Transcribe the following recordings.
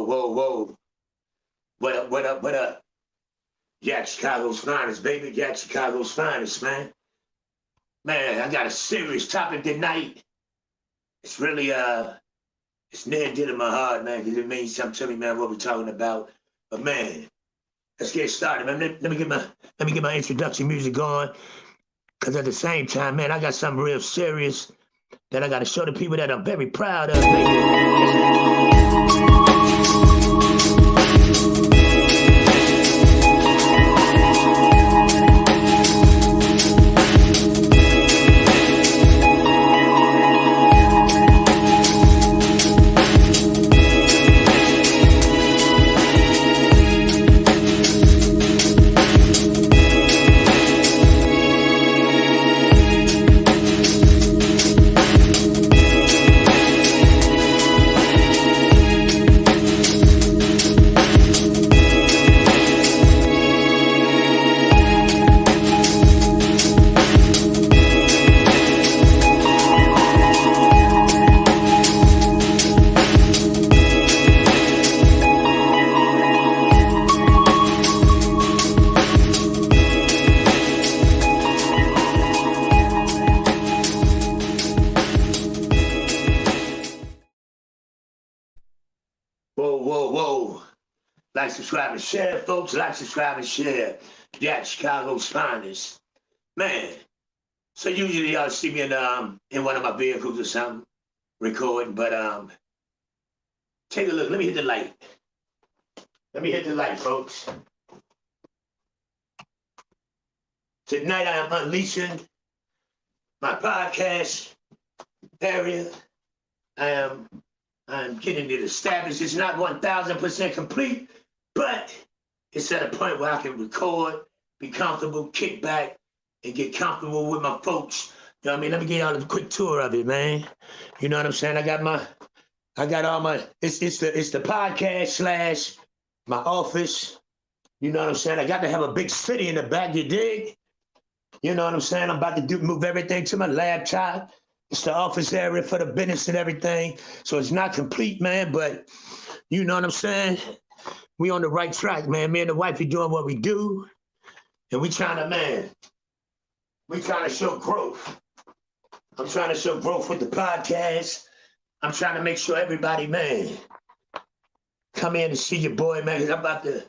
whoa, whoa. What up, what up, what up? Jack Chicago's finest, baby. Jack Chicago's finest, man. Man, I got a serious topic tonight. It's really, it's near and dear to my heart, man, because it means something to me, man, what we're talking about. But man, let's get started, man. Let me get my introduction music going. Cause at the same time, man, I got something real serious that I gotta show the people that I'm very proud of, baby. Whoa, whoa, whoa. Like, subscribe, and share, folks. Like, subscribe, and share. Jack Chicago's finest. Man, so usually y'all see me in one of my vehicles or something, recording, but take a look. Let me hit the light. Let me hit the light, folks. Tonight I am unleashing my podcast area. I'm getting it established. It's not 1,000% complete, but it's at a point where I can record, be comfortable, kick back, and get comfortable with my folks. You know what I mean? Let me get y'all a quick tour of it, man. You know what I'm saying? I got all my, it's the podcast slash my office. You know what I'm saying? I got to have a big city in the back, you dig? You know what I'm saying? I'm about to move everything to my laptop. It's the office area for the business and everything. So it's not complete, man, but you know what I'm saying? We on the right track, man. Me and the wife, we doing what we do. And we trying to show growth. I'm trying to show growth with the podcast. I'm trying to make sure everybody, man, come in and see your boy, man, because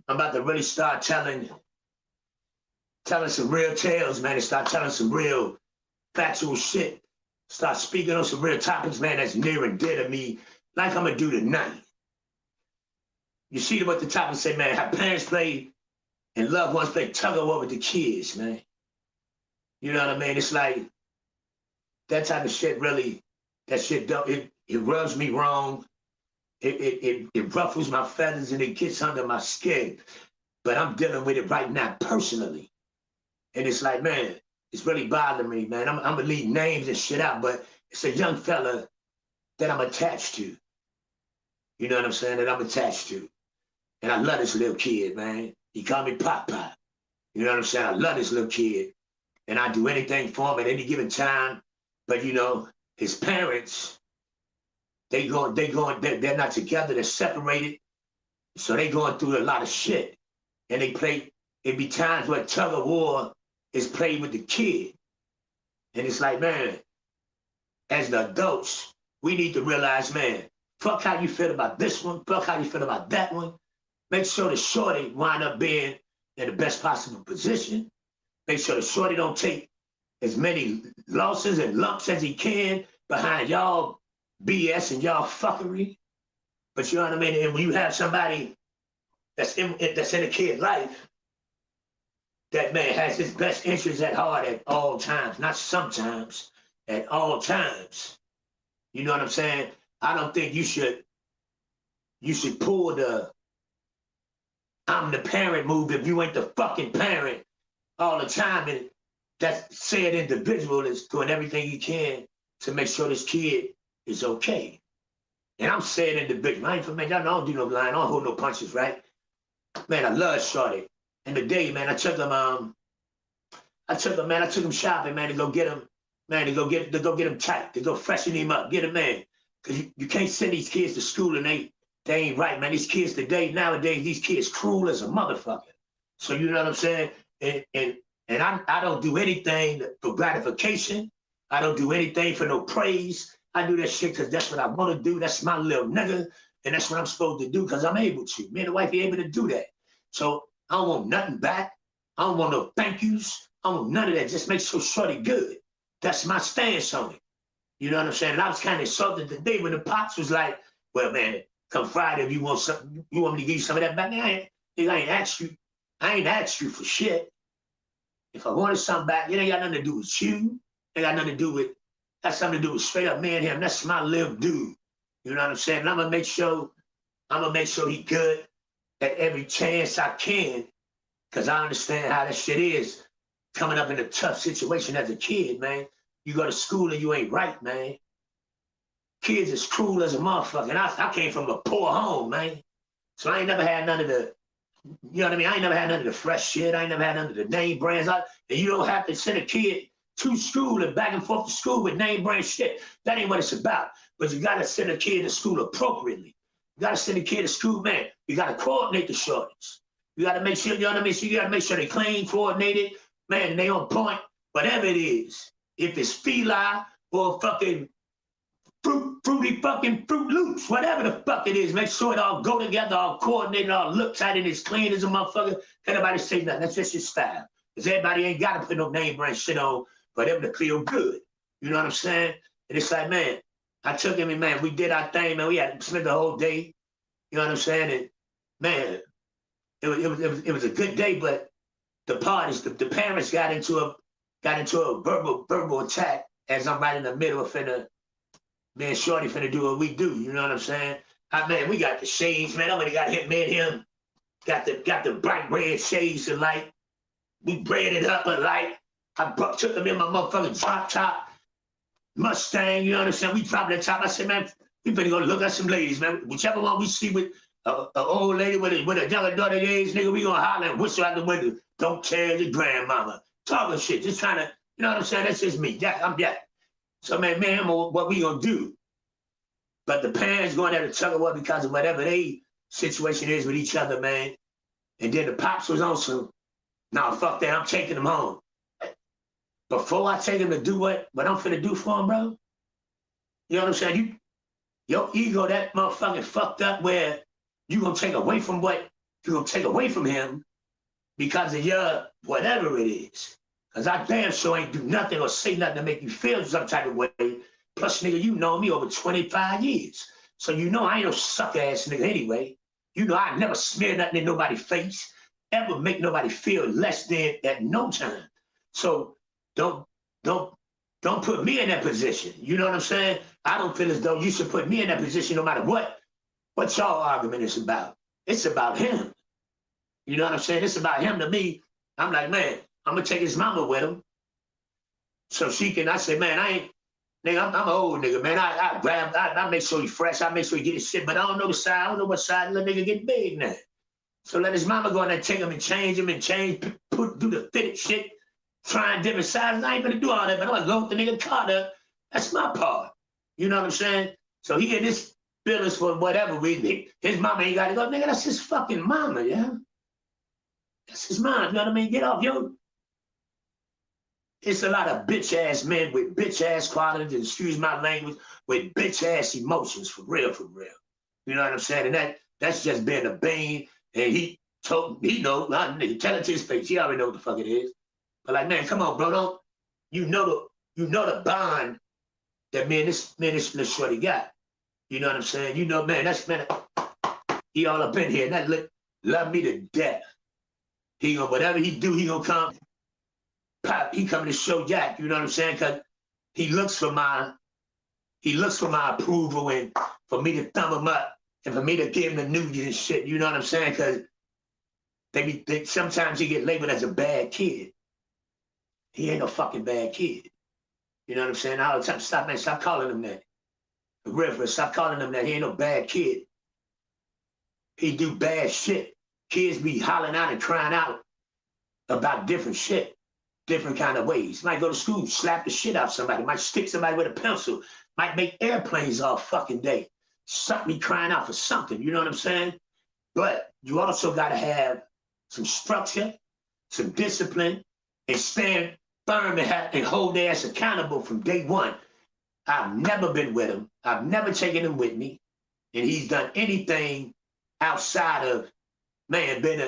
I'm about to really start telling some real tales, man, and start telling some real factual shit. Start speaking on some real topics, man, that's near and dear to me, like I'm gonna do tonight. You see what the topic say, man, how parents play and loved ones play tug of war with the kids, man. You know what I mean? It's like that type of shit really, that shit don't, it rubs me wrong. It ruffles my feathers and it gets under my skin. But I'm dealing with it right now personally. And it's like, man, it's really bothering me, man. I'm gonna leave names and shit out, but it's a young fella that I'm attached to. You know what I'm saying? That I'm attached to. And I love this little kid, man. He called me Pop Pop. You know what I'm saying? I love this little kid. And I do anything for him at any given time. But you know, his parents, they're not together, they're separated. So they going through a lot of shit. And it be times where tug of war is played with the kid. And it's like, man, as the adults, we need to realize, man, fuck how you feel about this one, fuck how you feel about that one. Make sure the shorty wind up being in the best possible position. Make sure the shorty don't take as many losses and lumps as he can behind y'all BS and y'all fuckery. But you know what I mean? And when you have somebody that's in a kid's life, that man has his best interests at heart at all times, not sometimes, at all times. You know what I'm saying? I don't think you should pull the I'm the parent move if you ain't the fucking parent all the time. And that said individual is doing everything he can to make sure this kid is okay. And I'm saying individual. I ain't for man, y'all know I don't do no lying, I don't hold no punches, right? Man, I love Shorty. And today, man, I took him shopping, man, to go get him, man, to go get him tight, to go freshen him up, get him, man. Because you can't send these kids to school and They ain't right, man. These kids today, nowadays, these kids cruel as a motherfucker. So you know what I'm saying? And I don't do anything for gratification. I don't do anything for no praise. I do that shit because that's what I want to do. That's my little nigga. And that's what I'm supposed to do because I'm able to. Me and the wife are able to do that. So I don't want nothing back. I don't want no thank yous. I don't want none of that. Just make sure shorty good. That's my stance on it. You know what I'm saying? And I was kind of insulted today when the pops was like, well, man, come Friday, if you want something, you want me to give you some of that back? I ain't asked you. I ain't asked you for shit. If I wanted something back, it ain't got nothing to do with you. It got nothing to do with, that's something to do with straight up me and him. That's my little dude. You know what I'm saying? And I'm gonna make sure he good at every chance I can, because I understand how that shit is coming up in a tough situation as a kid, man. You go to school and you ain't right, man. Kids is cruel as a motherfucker. And I came from a poor home, man. So I ain't never had none of the, you know what I mean? I ain't never had none of the fresh shit. I ain't never had none of the name brands. And you don't have to send a kid to school and back and forth to school with name brand shit. That ain't what it's about. But you gotta send a kid to school appropriately. You gotta send a kid to school, man. You gotta coordinate the shorties. You gotta make sure, you know what I mean? So you gotta make sure they clean, coordinated, man, and they on point. Whatever it is. If it's Fila or fucking fruity fucking Fruit Loops, whatever the fuck it is, make sure it all go together, all coordinated, all looks tight, and it's clean as a motherfucker. Can't nobody say nothing. That's just your style. Because everybody ain't got to put no name brand shit on for them to feel good. You know what I'm saying? And it's like, man, I took him and, man, we did our thing, man. We had to spend the whole day. You know what I'm saying? And, man, it was a good day, but the parties, the parents got into a verbal attack as I'm right in the middle of finna, me and Shorty finna do what we do. You know what I'm saying? Man, we got the shades, man. I already got him, me and him. Got the bright red shades and light. We braided up a light. I took him in my motherfucking drop top Mustang. You know what I'm saying? We dropped that top. I said, man, we better go look at some ladies, man. Whichever one we see with an old lady with a younger daughter age, nigga, we gonna holler and whistle out the window. Don't tell your grandmama. Talking shit, just trying to, you know what I'm saying? That's just me. I'm Jack. So, man, what we gonna do? But the parents going at a tug of war because of whatever they situation is with each other, man. And then the pops was on some, nah, fuck that, I'm taking them home. Before I take him to do what I'm finna do for him, bro, you know what I'm saying? Your ego, that motherfucking fucked up where you gonna take away from him because of your whatever it is. Because I damn sure ain't do nothing or say nothing to make you feel some type of way. Plus, nigga, you know me over 25 years. So you know I ain't no suck-ass nigga anyway. You know I never smear nothing in nobody's face, ever make nobody feel less than at no time. So don't put me in that position. You know what I'm saying? I don't feel as though you should put me in that position no matter what y'all argument is about. It's about him. You know what I'm saying? It's about him to me. I'm like, man, I'm gonna take his mama with him. So she can, I say, man, nigga, I'm an old nigga, man. I make sure he fresh. I make sure he get his shit, but I don't know the side. I don't know what side the nigga get big now. So let his mama go in there, take him and change, do the fitted shit, trying different sizes. I ain't gonna do all that, but I'm gonna load the nigga car up. That's my part. You know what I'm saying? So he get his billers for whatever reason. His mama ain't got to go. Nigga, that's his fucking mama, yeah? That's his mom, you know what I mean? Get off your... It's a lot of bitch-ass men with bitch-ass qualities, excuse my language, with bitch-ass emotions, for real, for real. You know what I'm saying? And that's just been a bane. And he know, nigga, tell it to his face. He already know what the fuck it is. But like, man, come on, bro, you know the bond that me and this little shorty got. You know what I'm saying? You know, man, he all up in here, and that love me to death. He gonna, whatever he do, he gonna come. Pop, he coming to show Jack, you know what I'm saying? Cause he looks for my approval and for me to thumb him up and for me to give him the news and shit, you know what I'm saying? Cause sometimes he get labeled as a bad kid. He ain't no fucking bad kid. You know what I'm saying? All the time, stop calling him that. The reference, stop calling him that. He ain't no bad kid. He do bad shit. Kids be hollering out and crying out about different shit, different kind of ways. Might go to school, slap the shit out of somebody, might stick somebody with a pencil, might make airplanes all fucking day. something crying out for something, you know what I'm saying? But you also got to have some structure, some discipline, and stand firm and hold their ass accountable from day one. I've never been with him. I've never taken him with me. And he's done anything outside of, man, being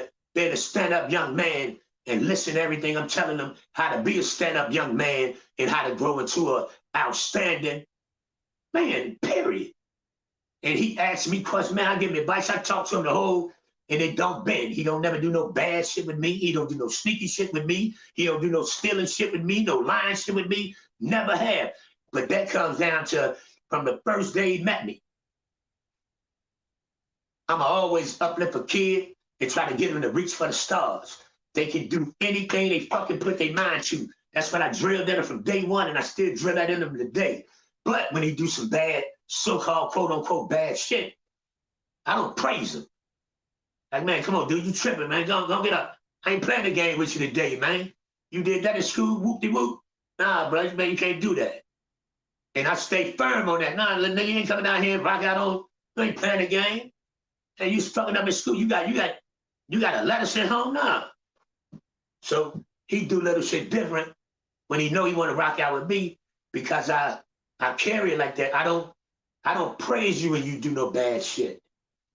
a stand-up young man and listen to everything I'm telling him, how to be a stand-up young man and how to grow into a outstanding man, period. And he asked me questions, man, I give him advice. I talk to him the whole, and it don't bend. He don't never do no bad shit with me. He don't do no sneaky shit with me. He don't do no stealing shit with me, no lying shit with me. Never have. But that comes down to from the first day he met me. I'm always uplift a kid and try to get them to reach for the stars. They can do anything they fucking put their mind to. That's what I drilled in them from day one, and I still drill that in them today. But when he do some bad, so-called quote-unquote bad shit, I don't praise him. Like, man, come on, dude, you tripping, man. Don't get up. I ain't playing the game with you today, man. You did that in school, whoop-de-whoop. Nah, bro, man, you can't do that. And I stay firm on that. Nah, little nigga, you ain't coming down here and rock out on, you ain't playing the game. And you fucking up in school. You got a letter sent home now. So he do little shit different when he know he want to rock out with me because I carry it like that. I don't praise you when you do no bad shit.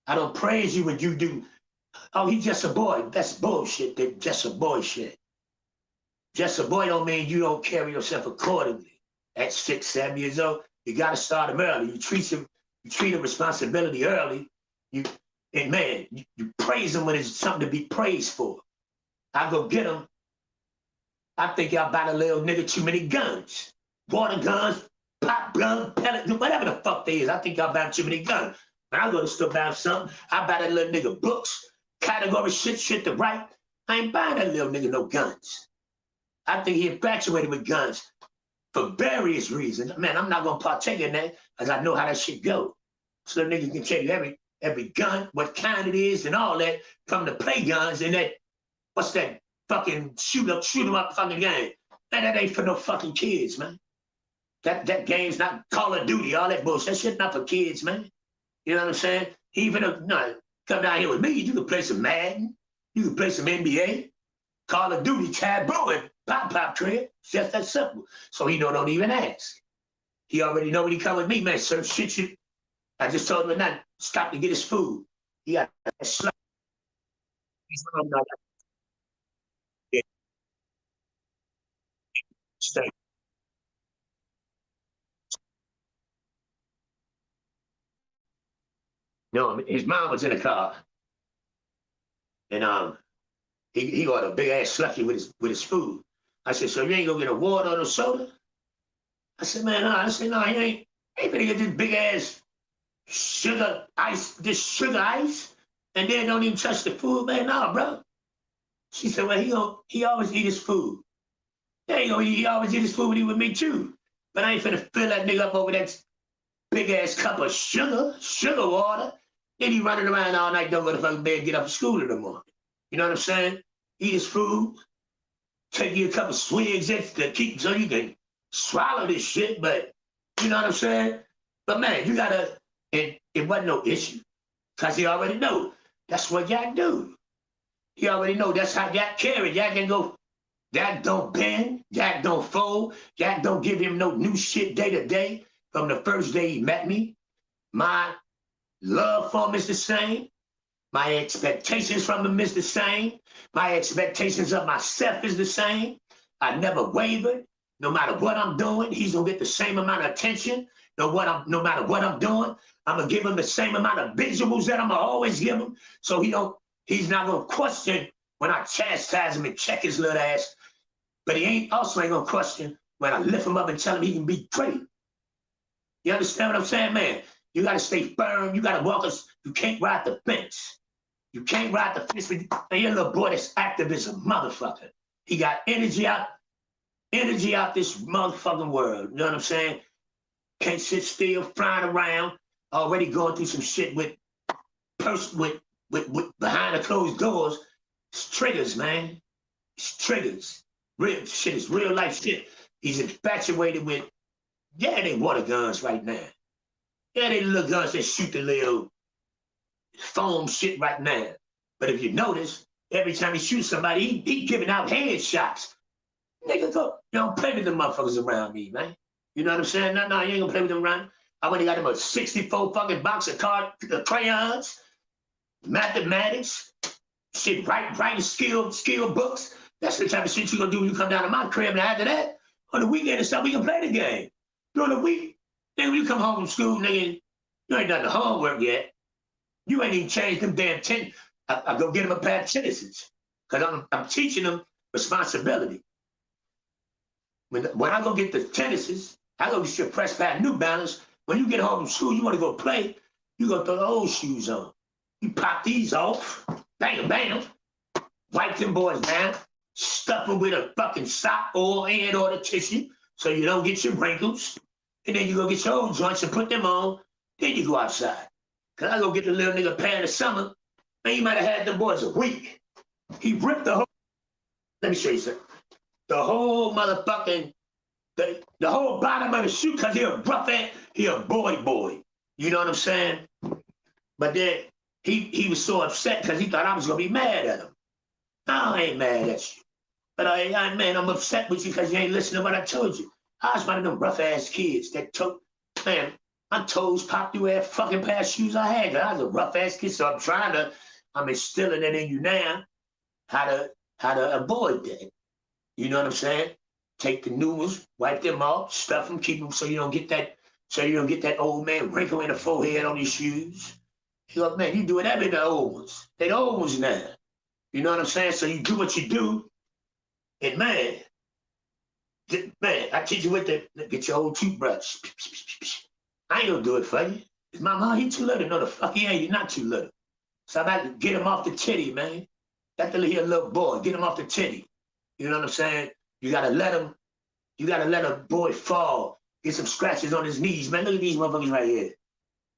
I don't praise you when you do, oh, he's just a boy. That's bullshit. That just a boy shit. Just a boy don't mean you don't carry yourself accordingly. At 6, 7 years old, you got to start him early. You treat him responsibility early. And man, you praise him when it's something to be praised for. I go get him. I think y'all bought a little nigga too many guns. Water guns, pop guns, pellet, whatever the fuck they is. I think y'all bought too many guns. When I go to store buy something, I buy that little nigga books, category shit to write. I ain't buying that little nigga no guns. I think he infatuated with guns for various reasons. Man, I'm not gonna partake in that because I know how that shit go. So the nigga can tell you every gun, what kind it is, and all that from the play guns and that, what's that fucking shoot 'em up fucking game. Man, that ain't for no fucking kids, man. That game's not Call of Duty, all that bullshit. That shit not for kids, man. You know what I'm saying? Even if, no, come down here with me, you can play some Madden, you can play some NBA, Call of Duty, taboo, and pop crib. It's just that simple. So he don't even ask. He already know when he come with me, man, certain shit. I just told him not stop to get his food. He got a slap. He's not stay. No, his mom was in the car, and he got a big ass slushy with his food. I said, so you ain't gonna get a water or a soda? I said, man, no. I said, no, he ain't gonna get this big ass sugar ice, and then don't even touch the food, man. No, bro. She said, well, he always eat his food. Yeah, he always eat his food when he with me too. But I ain't finna fill that nigga up over that big ass cup of sugar water. Then he running around all night, don't go to fucking bed, get up for school in the morning. You know what I'm saying? Eat his food, take you a couple swigs to keep so you can swallow this shit, but you know what I'm saying? But man, you gotta, it wasn't no issue. Cause he already know that's what y'all do. He already know that's how y'all carry. Y'all can go, y'all don't bend, y'all don't fold, y'all don't give him no new shit day to day. From the first day he met me, my love for him is the same. My expectations from him is the same. My expectations of myself is the same. I never wavered. No matter what I'm doing, he's gonna get the same amount of attention. No matter what I'm doing, I'm gonna give him the same amount of visuals that I'm gonna always give him. So he's not gonna question when I chastise him and check his little ass. But he also ain't gonna question when I lift him up and tell him he can be great. You understand what I'm saying, man? You gotta stay firm. You gotta walk us. You can't ride the fence. You can't ride the fence with your little boy that's active as a motherfucker. He got energy out this motherfucking world. You know what I'm saying? Can't sit still, flying around, already going through some shit with behind the closed doors. It's triggers, man. It's triggers. Real shit. It's real life shit. He's infatuated with, yeah, they water guns right now. Yeah, they little guns that shoot the little foam shit right now. But if you notice, every time he shoots somebody, he giving out headshots. Nigga, go, you don't play with them motherfuckers around me, man. You know what I'm saying? No, you ain't gonna play with them around. I went and got them a 64 fucking box of crayons, mathematics, shit, writing skill books. That's the type of shit you gonna do when you come down to my crib. And after that, on the weekend and stuff, we can play the game. During the week, nigga, when you come home from school, nigga, you ain't done the homework yet. You ain't even changed them damn I go get them a pair of tennises. Because I'm teaching them responsibility. When I go get the tennises, I go get your press pair New Balance. When you get home from school, you want to go play, you go throw the old shoes on. You pop these off, bam, bam, wipe them boys down, stuff them with a fucking sock or the tissue so you don't get your wrinkles. And then you go get your old joints and put them on. Then you go outside. Because I go get the little nigga pair in the summer. Man, you might have had them boys a week. He ripped the whole, let me show you something. The whole motherfucking, the whole bottom of the shoe, because he a rough ass, he a boy. You know what I'm saying? But then he was so upset because he thought I was going to be mad at him. No, I ain't mad at you. But man, I'm upset with you because you ain't listening to what I told you. I was one of them rough ass kids that took, man, my toes popped through every fucking pair of shoes I had. I was a rough ass kid, so I'm instilling it in you now, how to avoid that. You know what I'm saying? Take the new ones, wipe them off, stuff them, keep them so you don't get that old man wrinkle in the forehead on your shoes. You know, man, you do it every the old ones. They the old ones now. You know what I'm saying? So you do what you do, and man, I teach you with get your old toothbrush. I ain't gonna do it for you. Is my mom, he too little? No, the fuck he ain't. He's not too little. So I'm about to get him off the titty, man. That little boy, get him off the titty. You know what I'm saying? You gotta let a boy fall, get some scratches on his knees, man. Look at these motherfuckers right here.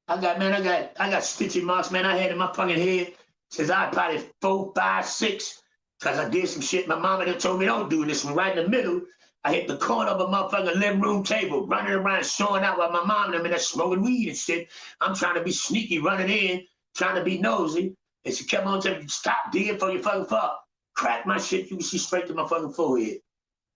I got stitching marks, man. I had in my fucking head since I probably 4, 5, 6, because I did some shit. My mama done told me don't do this one right in the middle. I hit the corner of a motherfucking living room table, running around, showing out while my mom and them in there smoking weed and shit. I'm trying to be sneaky, running in, trying to be nosy. And she kept on telling me, stop digging for your fucking fuck. Crack my shit, you can see straight to my fucking forehead.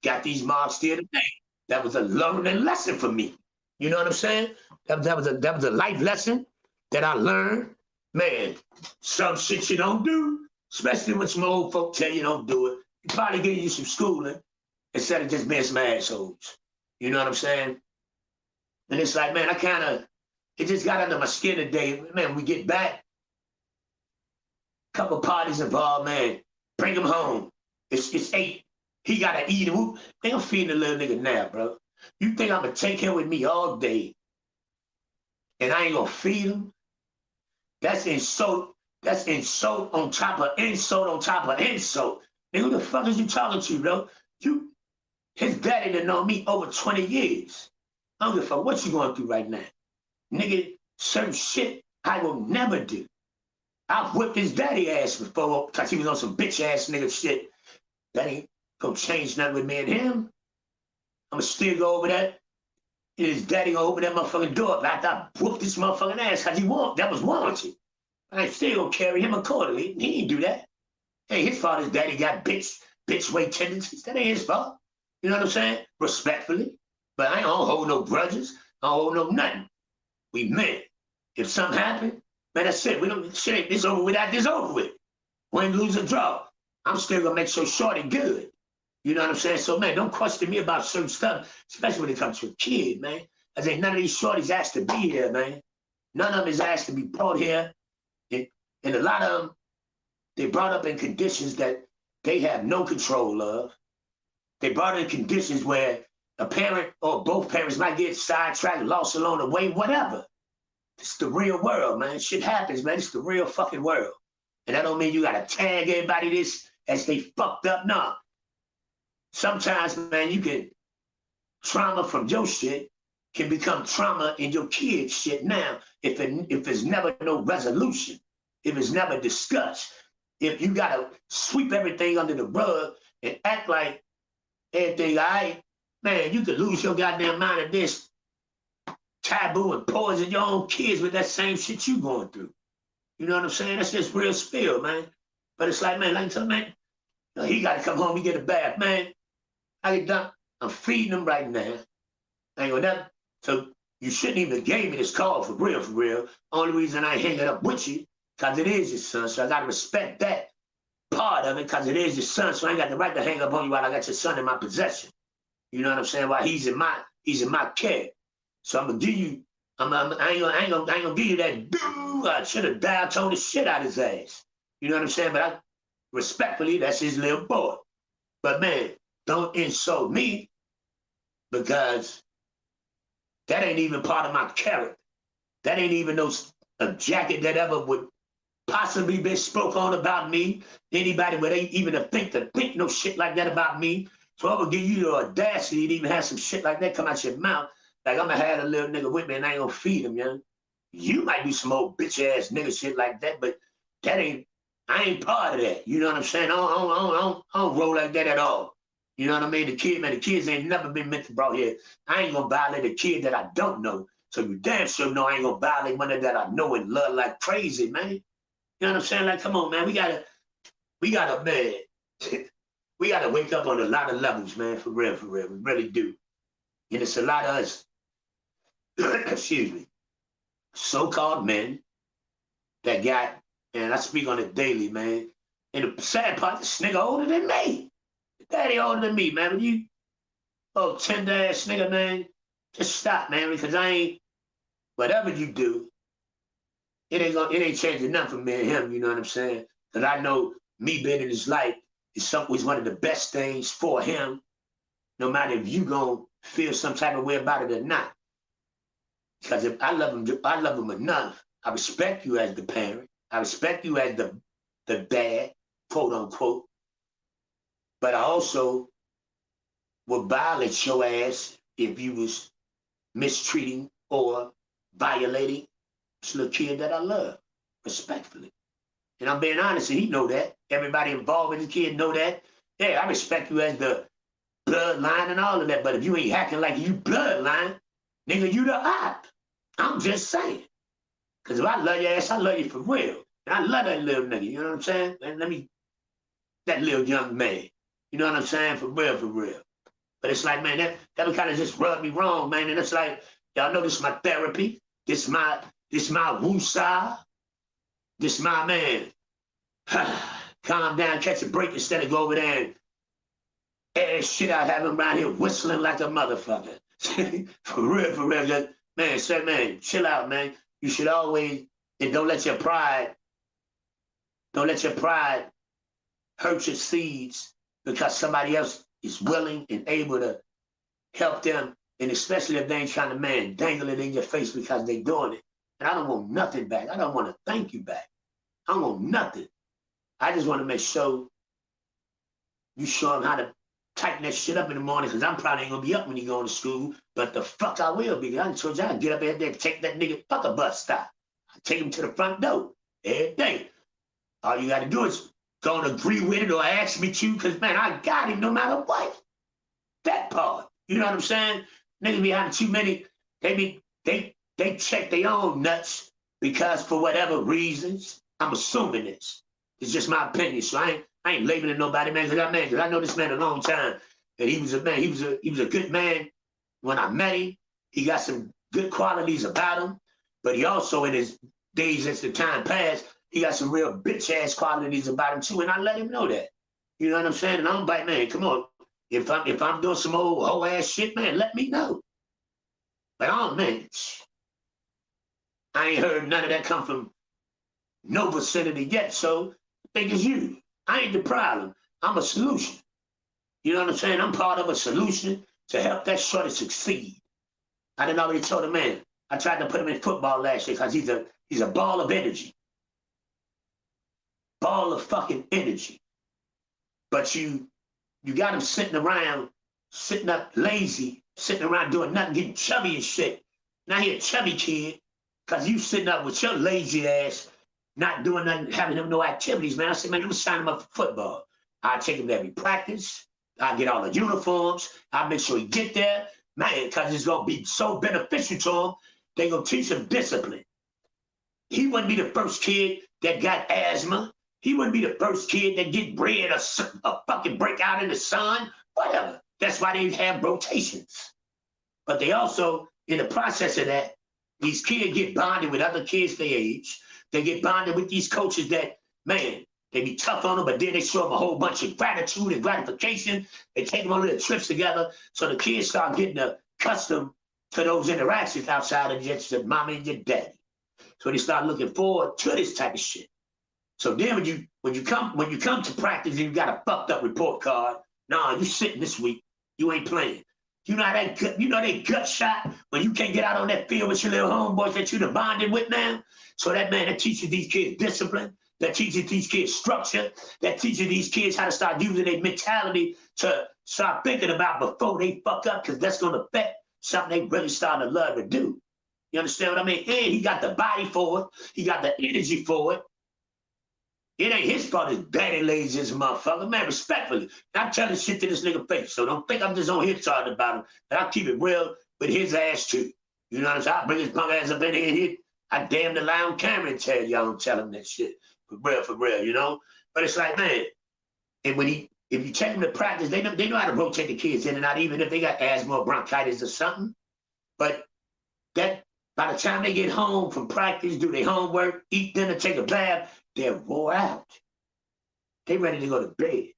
Got these marks still today. That was a learning lesson for me. You know what I'm saying? That was a life lesson that I learned. Man, some shit you don't do, especially when some old folk tell you don't do it. You probably give you some schooling instead of just being some assholes. You know what I'm saying? And it's like, man, it just got under my skin today. Man, we get back, couple parties involved, man. Bring him home. It's 8. He gotta eat him. They don't feed the little nigga now, bro. You think I'm gonna take him with me all day and I ain't gonna feed him? That's insult. That's insult on top of insult on top of insult. Nigga, who the fuck is you talking to, bro? His daddy done known me over 20 years. I don't give a fuck what you going through right now. Nigga, certain shit I will never do. I've whipped his daddy ass before because he was on some bitch ass nigga shit. That ain't gonna change nothing with me and him. I'ma still go over that. His daddy gonna open that motherfucking door after I whooped this motherfucking ass because that was warranted. I still gonna carry him accordingly. He didn't do that. Hey, his father's daddy got bitch way tendencies. That ain't his fault. You know what I'm saying? Respectfully. But I don't hold no grudges. I don't hold no nothing. We men. If something happened, man, that's it. We don't shit. This over with. This over with. Win, lose, or draw. I'm still gonna make sure shorty good. You know what I'm saying? So man, don't question me about certain stuff, especially when it comes to a kid, man. I say none of these shorties asked to be here, man. None of them is asked to be brought here. And a lot of them, they brought up in conditions that they have no control of. They brought in conditions where a parent or both parents might get sidetracked, lost along the way, whatever. It's the real world, man. Shit happens, man. It's the real fucking world. And that don't mean you gotta tag everybody this as they fucked up. No. Sometimes, man, you can trauma from your shit can become trauma in your kid's shit now if there's never no resolution, if it's never discussed, if you gotta sweep everything under the rug and act like everything all right, man, you could lose your goddamn mind at this taboo and poison your own kids with that same shit you going through. You know what I'm saying? That's just real spill, man. But it's like, man, like I tell man, he got to come home, he get a bath, man. I get done. I'm feeding him right now. I ain't gonna never. So you shouldn't even have gave me this call for real, for real. Only reason I ain't hanging up with you, because it is your son. So I got to respect that part of it, because it is your son. So I ain't got the right to hang up on you while I got your son in my possession. You know what I'm saying? While he's in my care. So I'm gonna give you. I ain't gonna give you that. I should have dialed tone the shit out his ass. You know what I'm saying? But I respectfully, that's his little boy. But man, don't insult me, because that ain't even part of my character. That ain't even a jacket that ever would possibly be spoke on about me. Anybody would even think no shit like that about me. So I'm gonna give you the audacity to even have some shit like that come out your mouth. Like I'm gonna have a little nigga with me and I ain't gonna feed him, young. You might do some old bitch ass nigga shit like that, but I ain't part of that. You know what I'm saying? I don't roll like that at all. You know what I mean? The kids ain't never been meant to brought here. I ain't gonna violate a kid that I don't know. So you damn sure know I ain't gonna violate one that I know and love like crazy, man. You know what I'm saying? Like, come on, man. We gotta, man. We gotta wake up on a lot of levels, man. For real, for real. We really do. And it's a lot of us, excuse me, so-called men that got, and I speak on it daily, man. And the sad part, this nigga older than me. Daddy older than me, man. When you, oh, tender ass nigga, man, just stop, man, because I ain't, whatever you do, it ain't changing nothing for me and him, you know what I'm saying? Because I know me being in his life is one of the best things for him, no matter if you gonna feel some type of way about it or not. Because if I love him enough. I respect you as the parent. I respect you as the dad, quote unquote. But I also would violate your ass if you was mistreating or violating this little kid that I love, respectfully. And I'm being honest, and he know that. Everybody involved with the kid know that. Yeah, I respect you as the bloodline and all of that, but if you ain't hacking like you bloodline, nigga, you the op. I'm just saying. Because if I love your ass, I love you for real. And I love that little nigga, you know what I'm saying? And that little young man. You know what I'm saying? For real, for real. But it's like, man, that would kind of just rub me wrong, man. And it's like, y'all know this is my therapy. This my woosah. This my man. Calm down, catch a break instead of go over there and air shit out, have him around here whistling like a motherfucker. For real, for real. Just, man, say, man, chill out, man. You should always, and don't let your pride hurt your seeds because somebody else is willing and able to help them, and especially if they ain't trying to, man, dangle it in your face because they doing it. And I don't want nothing back. I don't want to thank you back. I don't want nothing. I just want to make sure you show them how to tighten that shit up in the morning, because I'm probably ain't going to be up when you go to school, but the fuck I will be. I told you I'd get up every day and take that nigga fuck a bus stop. I take him to the front door every day. All you got to do is go and agree with it or ask me to, because, man, I got him no matter what. That part. You know what I'm saying? Niggas be having too many, they check their own nuts because for whatever reasons, I'm assuming this. It's just my opinion. So I ain't labeling nobody, man, because I know this man a long time. And he was a man, he was a good man when I met him. He got some good qualities about him, but he also, in his days as the time passed, he got some real bitch ass qualities about him too. And I let him know that. You know what I'm saying? And I'm like, man, come on. If I'm doing some old hoe ass shit, man, let me know. But oh man, I ain't heard none of that come from no vicinity yet. So think it's you. I ain't the problem. I'm a solution. You know what I'm saying? I'm part of a solution to help that shorty succeed. I done already told the man. I tried to put him in football last year because he's a ball of energy. Ball of fucking energy. But you got him sitting up lazy, sitting around doing nothing, getting chubby and shit. Now he a chubby kid because you sitting up with your lazy ass, not doing nothing, having him no activities, man. I said, man, I'm gonna sign him up for football. I take him to every practice. I get all the uniforms. I make sure he get there. man, because it's going to be so beneficial to them, they're going to teach them discipline. He wouldn't be the first kid that got asthma. He wouldn't be the first kid that get bred a fucking breakout in the sun, whatever. That's why they have rotations. But they also, in the process of that, these kids get bonded with other kids their age. They get bonded with these coaches that, man, they be tough on them, but then they show them a whole bunch of gratitude and gratification. They take them on little trips together. So the kids start getting accustomed to those interactions outside of just your mommy and your daddy. So they start looking forward to this type of shit. So then when you come to practice and you got a fucked up report card, nah, you sitting this week, you ain't playing. You know that gut shot when you can't get out on that field with your little homeboys that you done bonded with now? So that teaches these kids discipline, that teaches these kids structure, that teaches these kids how to start using their mentality to start thinking about before they fuck up, because that's going to affect something they really start to love to do. You understand what I mean? And he got the body for it. He got the energy for it. It ain't his fault his daddy lazy as a motherfucker. Man, respectfully, I'm telling shit to this nigga face, so don't think I'm just on here talking about him. And I'll keep it real with his ass too. You know what I'm saying? I'll bring his punk ass up in here and hit. I damn the lie on camera and tell y'all don't tell him that shit. For real, you know? But it's like, man, and if you take them to practice, they know how to rotate the kids in and out, even if they got asthma or bronchitis or something. But that by the time they get home from practice, do their homework, eat dinner, take a bath, they're wore out. They ready to go to bed.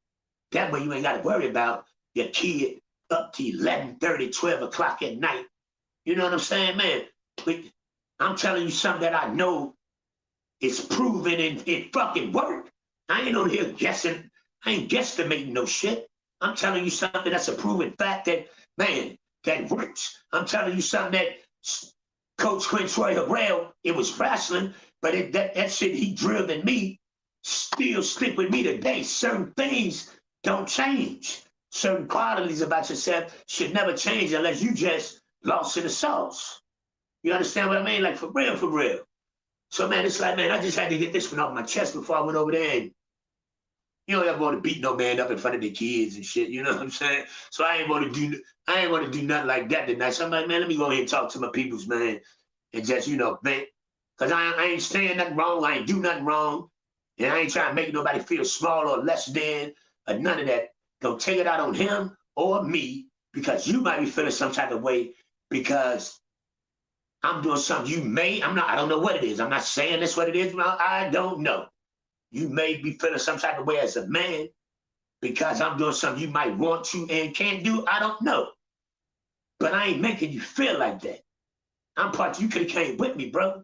That way you ain't got to worry about your kid up to 11:30, 12 o'clock at night. You know what I'm saying, man? But I'm telling you something that I know is proven and it fucking work. I ain't on here guessing. I ain't guesstimating no shit. I'm telling you something that's a proven fact that, man, that works. I'm telling you something that Coach Quintroy Harrell, it was wrestling, but that shit he drilled in me still stick with me today. Certain things don't change. Certain qualities about yourself should never change unless you just lost in the sauce. You understand what I mean? Like, for real, for real. So, man, it's like, man, I just had to get this one off my chest before I went over there. And you don't ever want to beat no man up in front of the kids and shit. You know what I'm saying? So I ain't want to do nothing like that tonight. So I'm like, man, let me go ahead and talk to my peoples, man, and just, you know, man, because I ain't saying nothing wrong. I ain't do nothing wrong. And I ain't trying to make nobody feel small or less than or none of that. Don't take it out on him or me, because you might be feeling some type of way because I'm doing something I don't know what it is. I'm not saying that's what it is. I don't know. You may be feeling some type of way as a man because I'm doing something you might want to and can't do. I don't know. But I ain't making you feel like that. You could have came with me, bro.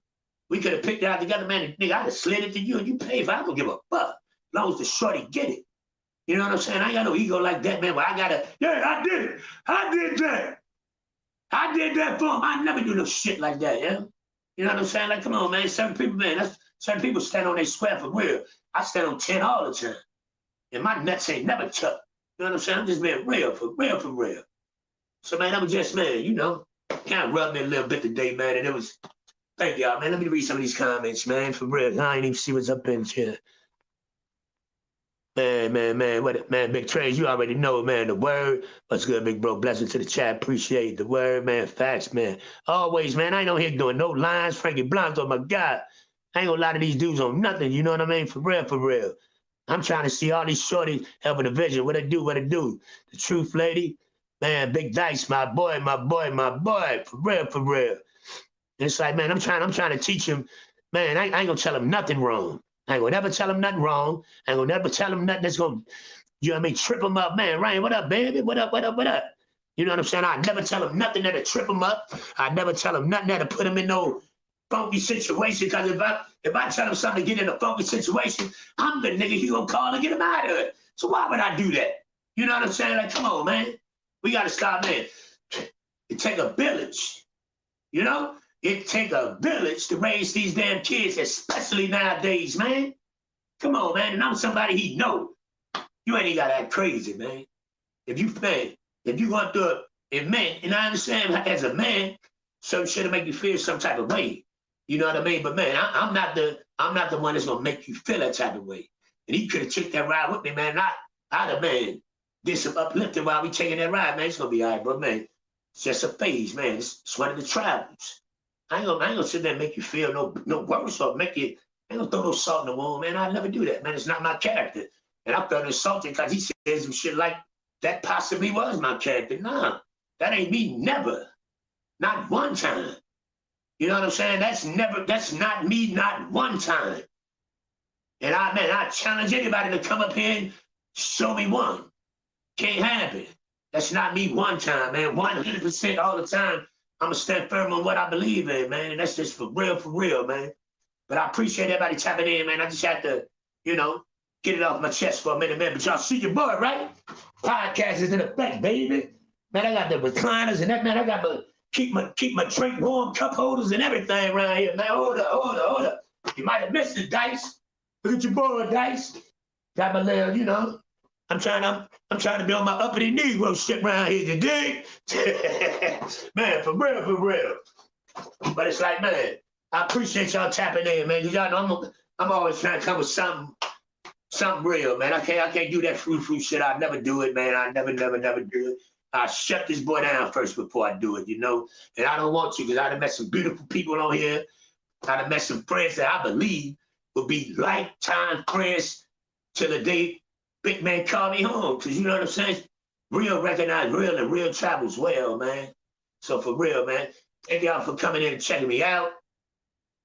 We could have picked it out together, man. And nigga, I'd have slid it to you and you paid for it. I don't give a fuck. As long as the shorty get it. You know what I'm saying? I ain't got no ego like that, man. But yeah, I did it. I did that. I did that for him. I never do no shit like that, yeah? You know what I'm saying? Like, come on, man. Certain people stand on their square for real. I stand on 10 all the time. And my nuts ain't never tough. You know what I'm saying? I'm just being real, for real, for real. So, man, I'm just, man, you know, kind of rubbed me a little bit today, man. And it was, thank y'all, man. Let me read some of these comments, man, for real. I ain't even see what's up in here. Man, Big Trains, you already know, man, the word. What's good, big bro? Blessing to the chat. Appreciate the word, man. Facts, man. Always, man. I ain't on here doing no lines. Frankie Blanco, my God. I ain't gonna lie to these dudes on nothing. You know what I mean? For real, for real. I'm trying to see all these shorties helping the vision. What they do. The truth lady, man, Big Dice, my boy. For real, for real. And it's like, man, I'm trying to teach him, man, I ain't gonna tell him nothing wrong. I ain't gonna never tell him nothing wrong. I ain't gonna never tell him nothing that's gonna, you know what I mean, trip him up. Man, Ryan, what up, baby? What up? You know what I'm saying? I never tell him nothing that'll trip him up. I never tell him nothing that'll put him in no funky situation. Because if I tell him something to get in a funky situation, I'm the nigga he gonna call and get him out of it. So why would I do that? You know what I'm saying? Like, come on, man. We gotta stop, man. It take a village, you know? It take a village to raise these damn kids, especially nowadays, man. Come on, man. And I'm somebody he know. You ain't got to act crazy, man. If you going through it, man, and I understand as a man, some shit'll make you feel some type of way. You know what I mean? But man, I'm not the one that's gonna make you feel that type of way. And he could have took that ride with me, man. I'd have, man, did some uplifting while we taking that ride, man. It's gonna be all right, bro, man. It's just a phase, man. It's one of the travels. I ain't gonna sit there and make you feel no worse or make you. I ain't gonna throw no salt in the wound, man. I never do that, man. It's not my character. And I felt insulted because he said some shit like that possibly was my character. Nah, that ain't me. Never, not one time. You know what I'm saying? That's not me, not one time. And I challenge anybody to come up here and show me one. Can't happen. That's not me one time, man. 100% all the time. I'm gonna stand firm on what I believe in, man. And that's just for real, man. But I appreciate everybody tapping in, man. I just had to, get it off my chest for a minute, man. But y'all see your boy, right? Podcast is in effect, baby. Man, I got the recliners and that, man. I got to keep my drink warm, cup holders and everything around here, man. Hold up. You might have missed it, Dice. Look at your boy, Dice. Got my little, I'm trying to be on my uppity Negro shit around here, you dig? Man, for real. But it's like, man, I appreciate y'all tapping in, man. Cause y'all know I'm always trying to come with something real, man. I can't do that frou shit. I never do it, man. I never do it. I shut this boy down first before I do it, And I don't want to, because I done met some beautiful people on here. I done met some friends that I believe will be lifetime friends till the day big man call me home. Because you know what I'm saying? Real recognize real and real travels well, man. So for real, man. Thank y'all for coming in and checking me out.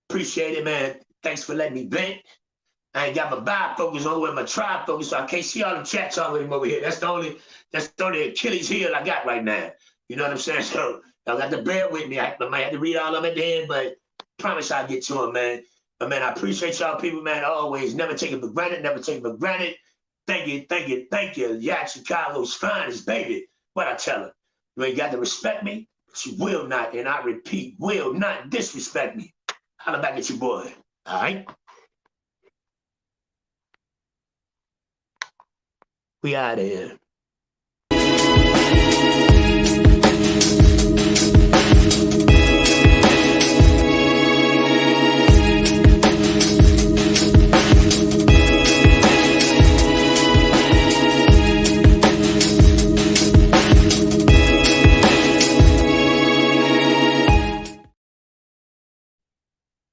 Appreciate it, man. Thanks for letting me vent. I ain't got my bifocus on with my trifocus, so I can't see all the chats all of them over here. That's the only Achilles heel I got right now. You know what I'm saying? So y'all got to bear with me. I might have to read all of them at the end, but promise I'll get to them, man. But man, I appreciate y'all people, man, always. Never take it for granted. Thank you. Yeah, Chicago's finest, baby. What I tell her. You ain't got to respect me, but you will not, and I repeat, will not disrespect me. Holla back at your boy. All right? We out of here.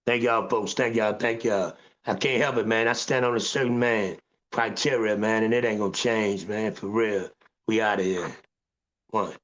Thank y'all, folks. Thank y'all. I can't help it, man. I stand on a certain, man, criteria, man, and it ain't gonna change, man, for real. We out of here. One.